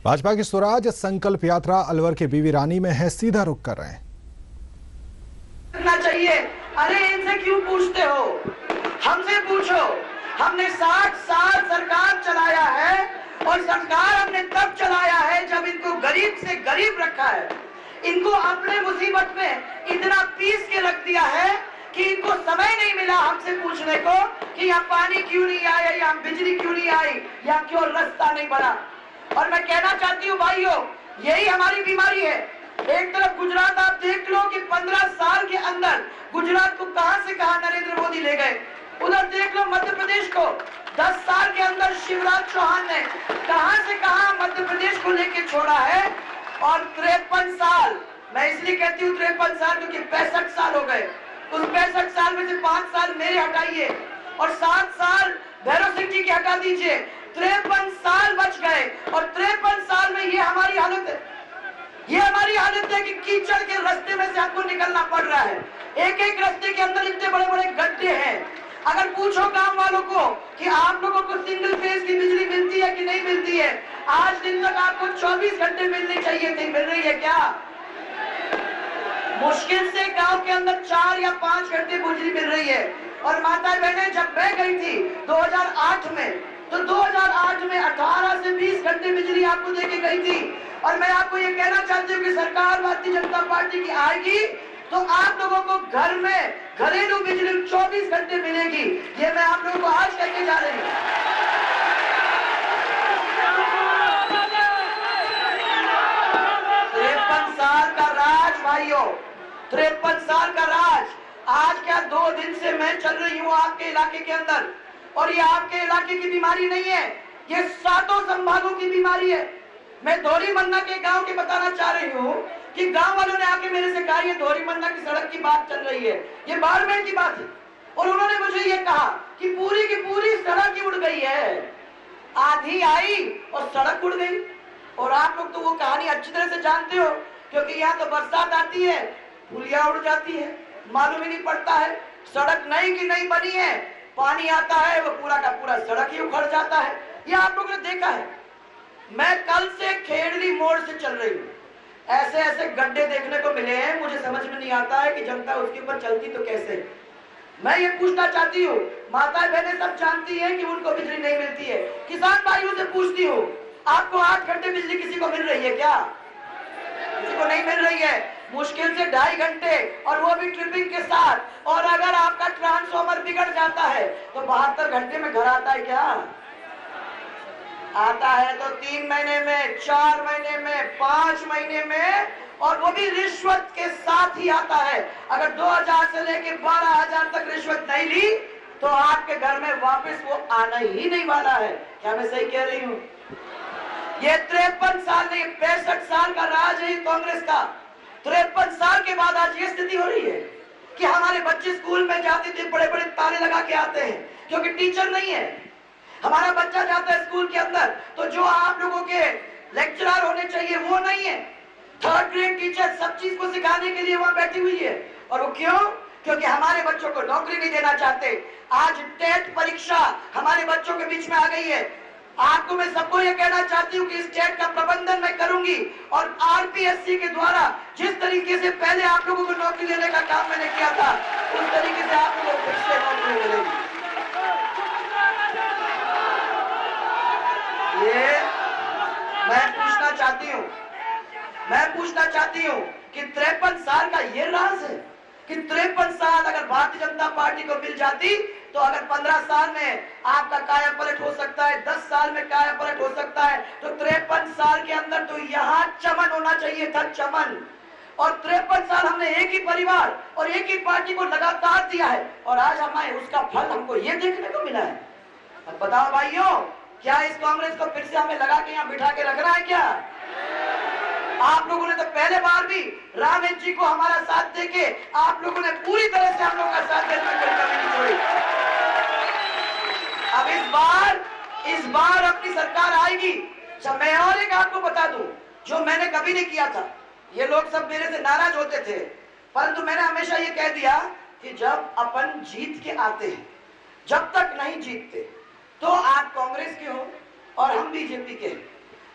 भाजपा की स्वराज संकल्प यात्रा अलवर के बीवी रानी में है, सीधा रुख कर रहे हैं। चाहिए। अरे इनसे क्यों पूछते हो, हमसे पूछो। हमने 60 साल सरकार चलाया है और सरकार हमने तब चलाया है जब इनको गरीब से गरीब रखा है। इनको अपने मुसीबत में इतना पीस के रख दिया है कि इनको समय नहीं मिला हमसे पूछने को कि यहाँ पानी क्यों नहीं आया, यहाँ बिजली क्यों नहीं आई, यहाँ क्यों रास्ता नहीं बना। और मैं कहना चाहती हूँ भाइयों, यही हमारी बीमारी है। एक तरफ गुजरात आप देख लो कि 15 साल के अंदर गुजरात को कहां से कहां नरेंद्र मोदी ले गए। उधर देख लो मध्य प्रदेश को 10 साल के अंदर शिवराज चौहान ने कहां से कहां मध्य प्रदेश को लेके छोड़ा है। और 53 साल, मैं इसलिए कहती हूँ 53 साल क्योंकि 65 साल हो गए। उस 65 साल में से 5 साल मेरे हटाइए और 7 साल भैरव सिंह जी के हटा दीजिए, 53 साल बच गए। और 53 साल में ये हमारी हालत है। ये हमारी हालत है कि कीचड़ के रास्ते में से हमको निकलना पड़ रहा है। एक एक रास्ते के अंदर इतने बड़े बड़े गड्ढे हैं। अगर पूछो गांव वालों को कि आप लोगों को सिंगल फेज की बिजली मिलती है कि नहीं मिलती है, आज दिन तक आपको 24 घंटे मिलनी चाहिए थी, मिल रही है क्या? मुश्किल से गांव के अंदर 4 या 5 घंटे बिजली मिल रही है। और माता बहने, जब मैं गई थी 2008 में, तो 2008 में 18 से 20 घंटे बिजली आपको देके गई थी। और मैं आपको ये कहना चाहती हूँ कि सरकार भारतीय जनता पार्टी की आएगी तो आप लोगों को घर में घरेलू बिजली 24 घंटे मिलेगी। ये मैं आप लोगों को आज कहने जा रही हूँ। 53 साल का राज भाइयों, 53 साल का राज। आज क्या 2 दिन से मैं चल रही हूँ आपके इलाके के अंदर, और ये आपके इलाके की बीमारी नहीं है, ये 7 संभागों की बीमारी है। मैं धोरी मन्ना के गांव के बताना चाह रही हूँ कि गांव वालों ने आके मेरे से कहा ये धोरी मन्ना की सड़क की बात चल रही है, ये बाड़मेर की बात है। और उन्होंने मुझे ये कहा कि पूरी की पूरी सड़क ही उड़ गई है, आधी आई और सड़क उड़ गई। और आप लोग तो वो कहानी अच्छी तरह से जानते हो, क्योंकि यहाँ तो बरसात आती है, पुलिया उड़ जाती है, मालूम ही नहीं पड़ता है सड़क नई की नई बनी है, पानी आता है वो पूरा का पूरा सड़क ही उखड़ जाता है। ये आप लोगों ने देखा है। मैं कल से खेड़ली मोड़ से चल रही हूँ, ऐसे ऐसे गड्ढे देखने को मिले हैं, मुझे समझ में नहीं आता है कि जनता उसके ऊपर चलती तो कैसे। मैं ये पूछना चाहती हूँ, माता बहनें सब जानती हैं कि उनको बिजली नहीं मिलती है। किसान भाइयों से पूछती हूँ, आपको 8 घंटे बिजली किसी को मिल रही है क्या? किसी को नहीं मिल रही है। मुश्किल से 2.5 घंटे, और वो भी ट्रिपिंग के साथ। और अगर आपका ट्रांसफॉर्मर बिगड़ जाता है तो 72 घंटे में घर आता है क्या? आता है तो 3 महीने में, 4 महीने में, 5 महीने में, और वो भी रिश्वत के साथ ही आता है। अगर 2000 से लेकर 12,000 तक रिश्वत नहीं ली तो आपके घर में वापस वो आना ही नहीं वाला है। क्या मैं सही कह रही हूँ? ये 53 साल नहीं, 65 साल का राज है कांग्रेस का। 53 साल के बाद आज ये स्थिति हो रही है कि हमारे बच्चे स्कूल में जाते थे, बड़े बड़े ताले लगा के आते हैं क्योंकि टीचर नहीं है। हमारा बच्चा जाता है स्कूल के अंदर तो जो आप लोगों के लेक्चरर होने चाहिए वो नहीं है। 3rd ग्रेड टीचर सब चीज को सिखाने के लिए वहां बैठी हुई है। और वो क्यों? क्योंकि हमारे बच्चों को नौकरी नहीं देना चाहते। आज टेट परीक्षा हमारे बच्चों के बीच में आ गई है। आपको मैं सबको ये कहना चाहती हूँ कि इस टेट का प्रबंधन मैं करूंगी, और आरपीएससी के द्वारा जिस तरीके से पहले आप लोगों को नौकरी देने का काम मैंने किया था, उस तरीके से आप लोगों को फिर से नौकरी मिलेगी। ये मैं पूछना चाहती हूँ कि 53 साल का ये राज है कि 53 साल अगर भारतीय जनता पार्टी को मिल जाती तो अगर 15 साल में आपका काया पलट हो सकता है, 10 साल में काया पलट हो सकता है, तो 53 साल के अंदर तो यहाँ चमन होना चाहिए था, चमन। और 53 साल हमने एक ही परिवार और एक ही पार्टी को लगातार दिया है, और आज हमें उसका फल हमको ये देखने को मिला है। अब बताओ भाइयों, क्या इस कांग्रेस को फिर से हमें लगा के यहाँ बिठा के रखना है क्या? आप लोगों ने तो पहले बार भी रामेश जी को हमारा साथ देके आप लोगों ने पूरी तरह से हम लोग का साथ देने में कोई कमी नहीं छोड़ी। अब इस बार अपनी सरकार आएगी। अच्छा, मैं और एक आपको बता दूं जो मैंने कभी नहीं किया था। ये लोग सब मेरे से नाराज होते थे, परंतु मैंने हमेशा ये कह दिया कि जब अपन जीत के आते हैं, जब तक नहीं जीतते तो आप कांग्रेस के हो और हम बीजेपी के हैं,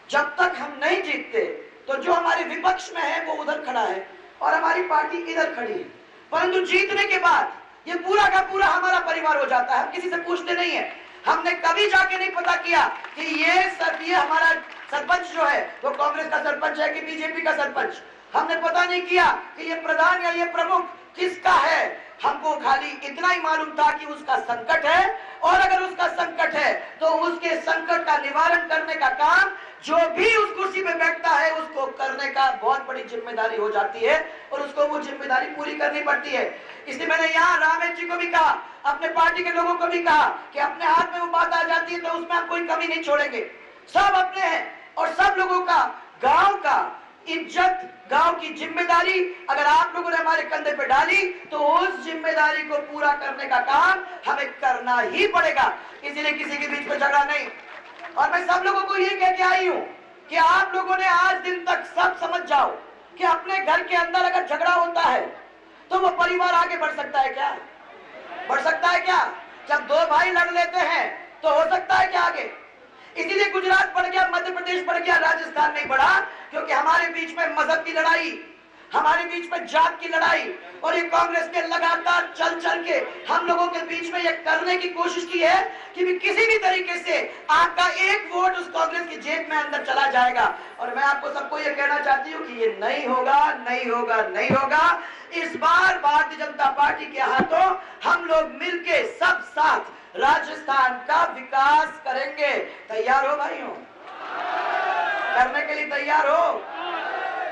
जब तक हम नहीं जीतते तो जो हमारे विपक्ष में है वो उधर खड़ा है और हमारी पार्टी इधर खड़ी है, परंतु जीतने के बाद ये पूरा का पूरा हमारा परिवार हो जाता है। हम किसी से पूछते नहीं है, हमने कभी जाके नहीं पता किया कि ये हमारा सरपंच जो है वो कांग्रेस का सरपंच है कि बीजेपी का सरपंच। हमने पता नहीं किया कि ये प्रधान या ये प्रमुख किसका है। हमको खाली इतना ही मालूम था कि उसका संकट है, और अगर उसका संकट है तो उसके संकट का निवारण करने का काम जो भी उस कुर्सी पे बैठता है उसको करने का बहुत बड़ी जिम्मेदारी हो जाती है, और उसको वो जिम्मेदारी पूरी करनी पड़ती है। इसलिए मैंने यहाँ रामेश जी को भी कहा, अपने पार्टी के लोगों को भी कहा कि अपने हाथ में वो बात आ जाती है तो उसमें हम कोई कमी नहीं छोड़ेंगे। सब अपने हैं और सब लोगों का गांव का इज्जत, गांव की जिम्मेदारी अगर आप लोगों ने हमारे कंधे पे डाली तो उस जिम्मेदारी को पूरा करने का काम हमें करना ही पड़ेगा। इसीलिए किसी के बीच में झगड़ा नहीं। और मैं सब लोगों को ये कह के आई हूं कि आप लोगों ने आज दिन तक सब समझ जाओ कि अपने घर के अंदर अगर झगड़ा होता है तो वो परिवार आगे बढ़ सकता है क्या? बढ़ सकता है क्या? जब दो भाई लड़ लेते हैं तो हो सकता है क्या आगे? इसीलिए गुजरात बढ़ गया, मध्य प्रदेश बढ़ गया, राजस्थान नहीं बढ़ा, क्योंकि हमारे बीच में मजहब की लड़ाई, हमारे बीच में जात की लड़ाई, और ये कांग्रेस ने लगातार चल चल के हम लोगों के बीच में ये करने की कोशिश की है कि भी किसी भी तरीके से आपका एक वोट उस कांग्रेस की जेब में अंदर चला जाएगा। और मैं आपको सबको ये कहना चाहती हूँ कि ये नहीं होगा, नहीं होगा, नहीं होगा। इस बार भारतीय जनता पार्टी के हाथों हम लोग मिलके सब साथ राजस्थान का विकास करेंगे। तैयार हो भाइयों? करने के लिए तैयार हो?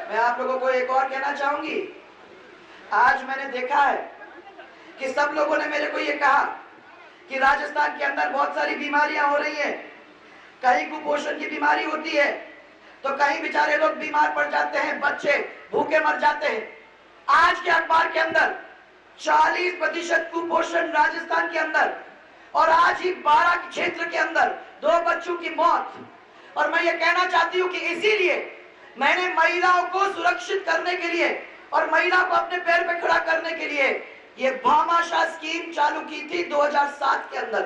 मैं आप लोगों को एक और कहना चाहूंगी, आज मैंने देखा है कि सब लोगों ने मेरे को ये कहा कि राजस्थान के अंदर बहुत सारी बीमारियां हो रही हैं, कहीं कुपोषण की बीमारी होती है तो कहीं बेचारे लोग बीमार पड़ जाते हैं, बच्चे भूखे मर जाते हैं। आज के अखबार के अंदर 40% कुपोषण राजस्थान के अंदर, और आज ही 12 क्षेत्र के अंदर 2 बच्चों की मौत। और मैं ये कहना चाहती हूँ कि इसीलिए मैंने महिलाओं को सुरक्षित करने के लिए और महिला को अपने पैर पे खड़ा करने के लिए ये भामाशाह स्कीम चालू की थी 2007 के अंदर।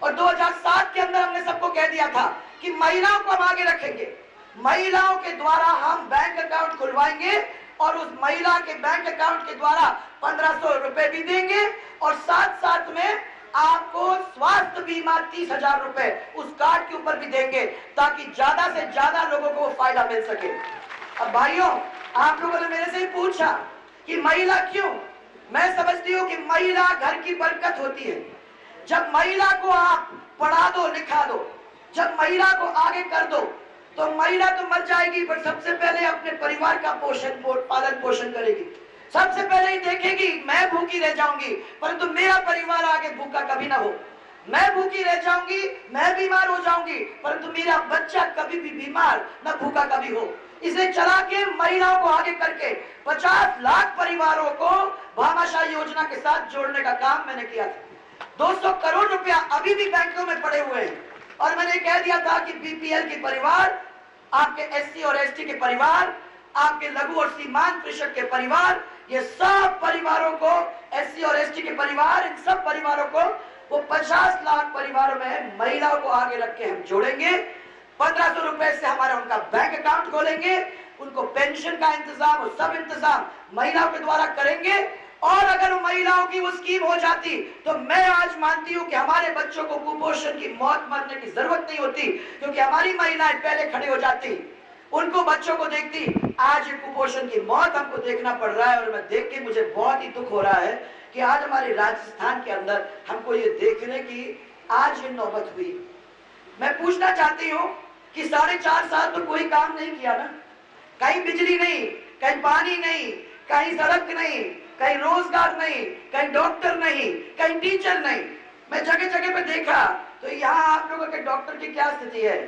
और 2007 के अंदर हमने सबको कह दिया था कि महिलाओं को हम आगे रखेंगे, महिलाओं के द्वारा हम बैंक अकाउंट खुलवाएंगे और उस महिला के बैंक अकाउंट के द्वारा 1500 रुपए भी देंगे, और साथ साथ में आपको स्वास्थ्य बीमा 30,000 रुपए उस कार्ड के ऊपर भी देंगे, ताकि ज्यादा से ज्यादा लोगों को फायदा मिल सके। अब भाइयों, आप लोगों ने मेरे से ही पूछा कि महिला क्यों? मैं समझती हूँ कि महिला घर की बरकत होती है। जब महिला को आप पढ़ा दो, लिखा दो, जब महिला को आगे कर दो तो महिला तो मर जाएगी, पर सबसे पहले अपने परिवार का पालन पोषण करेगी। सबसे पहले ही देखेगी मैं भूखी रह जाऊंगी परंतु मेरा परिवार आगे भूखा कभी ना हो, मैं भूखी रह जाऊंगी, मैं बीमार हो जाऊंगी परंतु मेरा बच्चा कभी भी बीमार न भूखा कभी हो। इसे चला के महिलाओं को आगे करके 50 लाख परिवारों को भामाशाह योजना के साथ जोड़ने का काम मैंने किया था। 200 करोड़ रुपया अभी भी बैंकों में पड़े हुए हैं, और मैंने कह दिया था कि बीपीएल के परिवार, आपके एससी और एसटी के परिवार, आपके लघु और सीमांत कृषक के परिवार, ये सब परिवारों को, एससी और एसटी के परिवार, इन सब परिवारों को, वो 50 लाख परिवारों में महिलाओं को आगे रख के हम जोड़ेंगे। 1500 रुपए से हमारा उनका बैंक अकाउंट खोलेंगे, उनको पेंशन का इंतजाम और सब इंतजाम महिलाओं के द्वारा करेंगे। और अगर महिलाओं की वो स्कीम हो जाती तो मैं आज मानती हूं कि हमारे बच्चों को कुपोषण की मौत मरने की जरूरत नहीं होती, क्योंकि हमारी महिलाएं पहले खड़ी हो जाती, उनको बच्चों को देखती। आज ये कुपोषण की मौत हमको देखना पड़ रहा है, और मैं देख के मुझे बहुत ही दुख हो रहा है कि आज हमारे राजस्थान के अंदर हमको ये देखने की आज ये नौबत हुई। मैं पूछना चाहती हूँ कि 4.5 साल तो कोई काम नहीं किया ना, कहीं बिजली नहीं, कहीं पानी नहीं, कहीं सड़क नहीं, कहीं रोजगार नहीं, कहीं डॉक्टर नहीं, कहीं टीचर नहीं। मैं जगह जगह पे देखा तो यहाँ आप लोगों के डॉक्टर की क्या स्थिति है?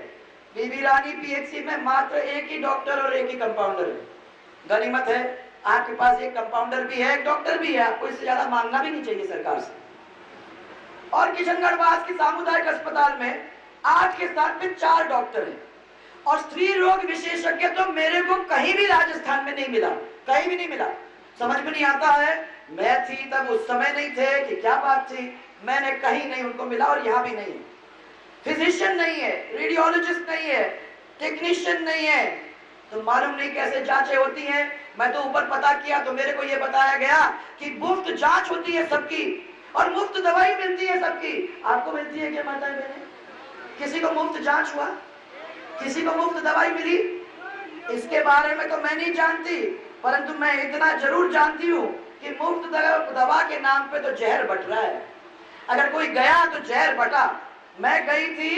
बीबी रानी पीएचसी में मात्र एक ही डॉक्टर और एक ही कंपाउंडर है। गनीमत है आपके पास एक कंपाउंडर भी है, एक डॉक्टर भी है, आपको इससे ज्यादा मांगना भी नहीं चाहिए सरकार से। और किशनगढ़वास के सामुदायिक अस्पताल में 8 के स्थान पे 4 डॉक्टर हैं, और स्त्री रोग विशेषज्ञ तो मेरे को कहीं भी राजस्थान में नहीं मिला, कहीं भी नहीं मिला। समझ में नहीं आता है, मैं थी तब उस समय नहीं थे कि क्या बात थी, मैंने कहीं नहीं उनको मिला, और यहाँ भी नहीं है। फिजिशियन नहीं है, रेडियोलॉजिस्ट नहीं है, टेक्नीशियन नहीं है, तो मालूम नहीं कैसे जांचें होती हैं। मैं तो ऊपर पता किया तो मेरे को यह बताया गया कि मुफ्त जांच होती है सबकी और मुफ्त दवाई मिलती है सबकी। आपको मिलती है क्या माता बहने? किसी को मुफ्त जांच हुआ? किसी को मुफ्त दवाई मिली? इसके बारे में तो मैं नहीं जानती, परंतु मैं इतना जरूर जानती हूँ कि मुफ्त दवा के नाम पे तो जहर बट रहा है। अगर कोई गया तो जहर बटा। मैं गई थी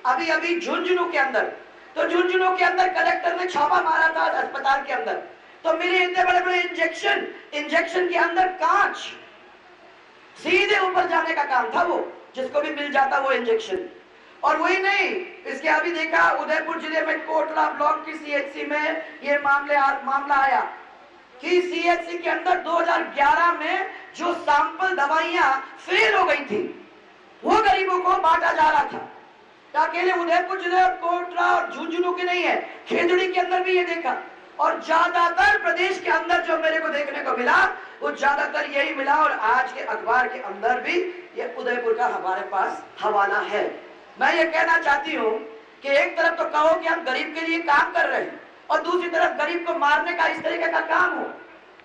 अभी अभी झुंझुनू के अंदर, तो झुंझुनू के अंदर कलेक्टर ने छापा मारा था अस्पताल के अंदर, तो मेरे इतने बड़े बड़े इंजेक्शन के अंदर कांच, सीधे ऊपर जाने का काम था वो, जिसको भी मिल जाता वो इंजेक्शन। और वही नहीं, इसके अभी देखा उदयपुर जिले में कोटला ब्लॉक की सीएचसी में ये मामला आया कि सीएचसी के अंदर 2011 में जो सैंपल दवाइयां फेल हो गई थी वो गरीबों को बांटा जा रहा था। अकेले उदयपुर जिले और कोटला और झुंझुनू की नहीं है, खेजड़ी के अंदर भी ये देखा। और ज्यादातर प्रदेश के अंदर जो मेरे को देखने को मिला वो ज्यादातर यही मिला। और आज के अखबार के अंदर भी ये उदयपुर का हमारे पास हवाला है। मैं ये कहना चाहती हूँ कि एक तरफ तो कहो कि हम गरीब के लिए काम कर रहे हैं और दूसरी तरफ गरीब को मारने का इस तरीके का काम हो,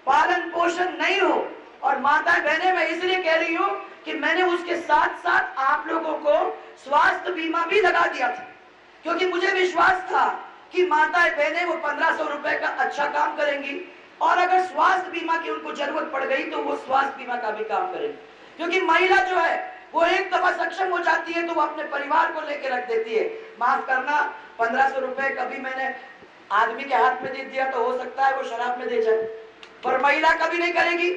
पालन पोषण नहीं हो। और माता बहने मैं इसलिए कह रही हूँ कि मैंने उसके साथ साथ आप लोगों को स्वास्थ्य बीमा भी लगा दिया था, क्योंकि मुझे विश्वास था कि माता बहने वो 1500 रुपए का अच्छा काम करेंगी और अगर स्वास्थ्य बीमा की उनको जरूरत पड़ गई तो वो स्वास्थ्य बीमा का भी काम करेंगी। क्योंकि महिला जो है वो एक दफा सक्षम हो जाती है तो वो अपने परिवार को लेकर रख देती है। माफ करना, 1500 रुपए कभी मैंने आदमी के हाथ में दे दिया तो हो सकता है वो शराब में दे जाए, पर महिला कभी नहीं करेगी,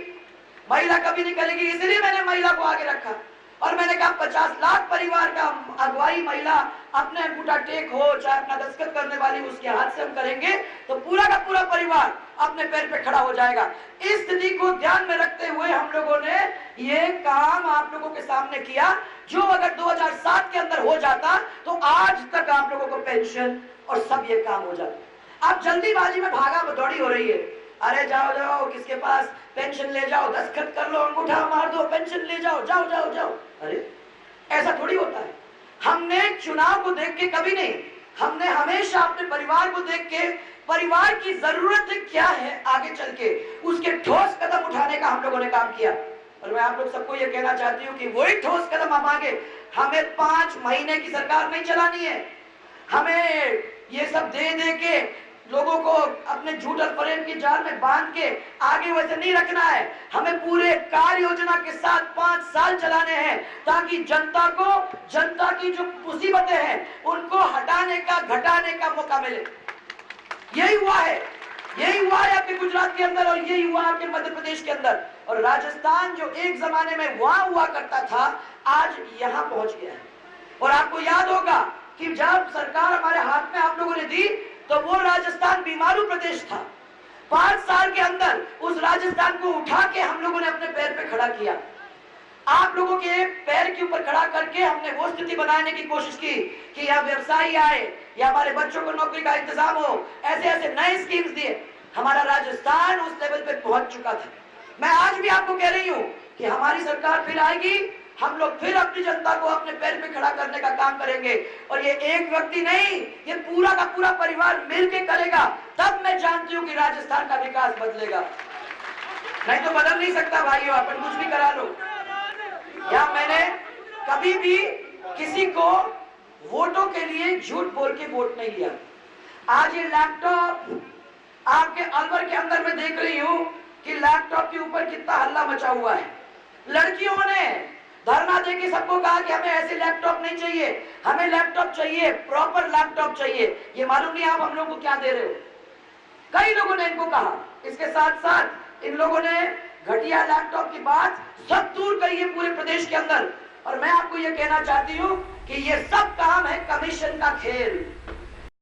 महिला कभी नहीं करेगी। इसलिए मैंने महिला को आगे रखा और मैंने कहा 50 लाख परिवार का अगुवाई महिला अपने अंगूठा टेक हो चाहे अपना दस्तखत करने वाली उसके हाथ से हम करेंगे तो पूरा का पूरा परिवार अपने पैर पे खड़ा हो जाएगा। इस स्थिति को ध्यान में रखते हुए हम लोगों ने ये काम आप लोगों के सामने किया, जो अगर 2007 के अंदर हो जाता तो आज तक आप लोगों को पेंशन और सब ये काम हो जाता। अब जल्दीबाजी में भागा दौड़ी हो रही है, अरे जाओ जाओ किसके पास पेंशन ले जाओ, दस्तखत कर लो, अंगूठा मार दो, पेंशन ले जाओ, जाओ जाओ जाओ। अरे ऐसा थोड़ी होता है। हमने चुनाव को देख के कभी नहीं, हमने हमेशा अपने परिवार को देख के परिवार की जरूरत क्या है आगे चल के उसके ठोस कदम उठाने का हम लोगों ने काम किया। और मैं आप लोग सबको ये कहना चाहती हूँ कि वही ठोस कदम हम आगे, हमें 5 महीने की सरकार नहीं चलानी है, हमें ये सब दे दे के लोगों को अपने झूठ और फरेब की जाल में बांध के आगे वैसे नहीं रखना है। हमें पूरे कार्य योजना के साथ 5 साल चलाने हैं ताकि जनता को, जनता की जो मुसीबतें हैं उनको हटाने का, घटाने का मौका मिले। यही हुआ है, यही हुआ है आपके गुजरात के अंदर और यही हुआ आपके मध्य प्रदेश के अंदर। और राजस्थान जो एक जमाने में वहां हुआ करता था आज यहां पहुंच गया है। और आपको याद होगा कि जब सरकार हमारे हाथ में आप लोगों ने दी तो वो राजस्थान बीमारू प्रदेश था। 5 साल के अंदर उस राजस्थान को उठा के हम लोगों ने अपने पैर पे खड़ा किया। आप लोगों के पैर के ऊपर खड़ा करके हमने वो स्थिति बनाने की कोशिश की कि यहाँ व्यवसायी आए या हमारे बच्चों को नौकरी का इंतजाम हो, ऐसे ऐसे नए स्कीम्स दिए। हमारा राजस्थान उस लेवल पे पहुंच चुका था। मैं आज भी आपको कह रही हूँ कि हमारी सरकार फिर आएगी, हम लोग फिर अपनी जनता को अपने पैर पे खड़ा करने का काम करेंगे। और ये एक व्यक्ति नहीं, ये पूरा का पूरा परिवार मिलके करेगा, तब मैं जानती हूँ कि राजस्थान का विकास बदलेगा। नहीं तो बदल नहीं सकता भाइयों, अपन कुछ भी करा लो। या मैंने कभी भी किसी को वोटों के लिए झूठ बोल के वोट नहीं लिया। आज ये लैपटॉप आपके अलवर के अंदर मैं देख रही हूँ कि लैपटॉप के ऊपर कितना हल्ला मचा हुआ है। लड़कियों ने धरना देके सबको कहा कि हमें ऐसे लैपटॉप नहीं चाहिए, हमें लैपटॉप चाहिए, प्रॉपर लैपटॉप चाहिए। ये मालूम नहीं आप हम लोगों को क्या दे रहे हो। कई लोगों ने इनको कहा। इसके साथ साथ इन लोगों ने घटिया लैपटॉप की बात सब दूर करी है पूरे प्रदेश के अंदर। और मैं आपको ये कहना चाहती हूँ कि ये सब काम है कमीशन का खेल।